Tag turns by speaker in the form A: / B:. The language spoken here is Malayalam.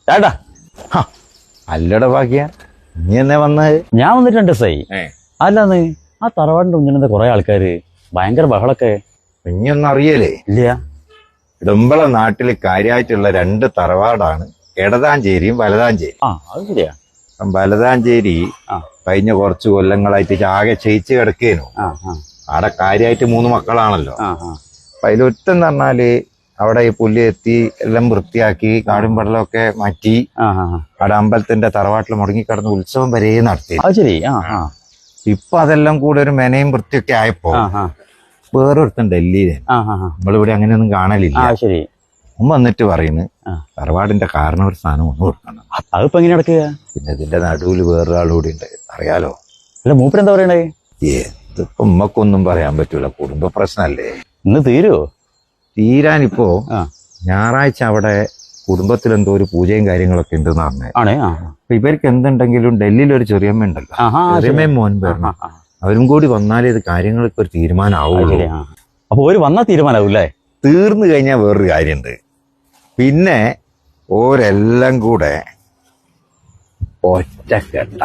A: ചേട്ടാ
B: അല്ലട ഭാഗ്യ നീ എന്നെ വന്നത്?
A: ഞാൻ വന്നിട്ട് 2 ദിവസമായി. അല്ലാന്ന് ആ തറവാടിന്റെ മുന്നിൽ കുറെ ആൾക്കാര് ഭയങ്കര ബഹളൊക്കെ.
B: ഇനിയൊന്നും അറിയലേ?
A: ഇല്ല.
B: ഇടമ്പള നാട്ടില് കാര്യമായിട്ടുള്ള 2 തറവാടാണ്, എടതാഞ്ചേരിയും വലതാഞ്ചേരി.
A: അത് ശരിയാ.
B: വലതാഞ്ചേരി കഴിഞ്ഞ കുറച്ച് കൊല്ലങ്ങളായിട്ട് ആകെ ക്ഷയിച്ച് കിടക്കേനു. അവിടെ കാര്യമായിട്ട് 3 മക്കളാണല്ലോ. അപ്പൊ അതിലൊറ്റെന്ന് പറഞ്ഞാല് അവിടെ ഈ പുല്ല് എത്തി എല്ലാം വൃത്തിയാക്കി കാടും പടലൊക്കെ മാറ്റി അവിടെ അമ്പലത്തിന്റെ തറവാട്ടിൽ മുടങ്ങിക്കിടന്ന് ഉത്സവം വരെ നടത്തി. ഇപ്പൊ അതെല്ലാം കൂടെ ഒരു മെനയും വൃത്തിയൊക്കെ ആയപ്പോ വേറൊരുത്തൻ ഡൽഹിയില്, നമ്മളിവിടെ അങ്ങനെയൊന്നും കാണലില്ല. വന്നിട്ട് പറയുന്നു തറവാടിന്റെ കാരണം ഒരു സ്ഥാനം ഒന്ന് കൊടുക്കണം.
A: അതിപ്പോ എങ്ങനെ നടക്കുക?
B: പിന്നെ ഇതിന്റെ നടുവിൽ വേറൊരാൾ കൂടി ഉണ്ട്, അറിയാലോ.
A: അല്ല മൂപ്പര് എന്താ പറയണേ?
B: ഇതിപ്പോ ഉമ്മക്കൊന്നും പറയാൻ പറ്റൂല, കുടുംബ പ്രശ്നല്ലേ.
A: ഇന്ന് തീരുവോ?
B: തീരാനിപ്പോ ഞായറാഴ്ച അവിടെ കുടുംബത്തിൽ എന്തോ ഒരു പൂജയും കാര്യങ്ങളൊക്കെ ഉണ്ടെന്ന് പറഞ്ഞേ. അപ്പൊ ഇവർക്ക് എന്തുണ്ടെങ്കിലും ഡൽഹിയിൽ ഒരു ചെറിയമ്മ ഉണ്ടല്ലോ, ചെറിയമ്മയും മോൻ പറഞ്ഞു, അവരും കൂടി വന്നാലേ ഇത് കാര്യങ്ങൾക്ക് ഒരു തീരുമാനമാവുള്ളൂ.
A: അപ്പൊ ഒരു വന്നാൽ തീരുമാനാവൂല്ലേ?
B: തീർന്നു കഴിഞ്ഞാൽ വേറൊരു കാര്യമുണ്ട്, പിന്നെ ഓരെല്ലാം കൂടെ ഒറ്റക്കെട്ട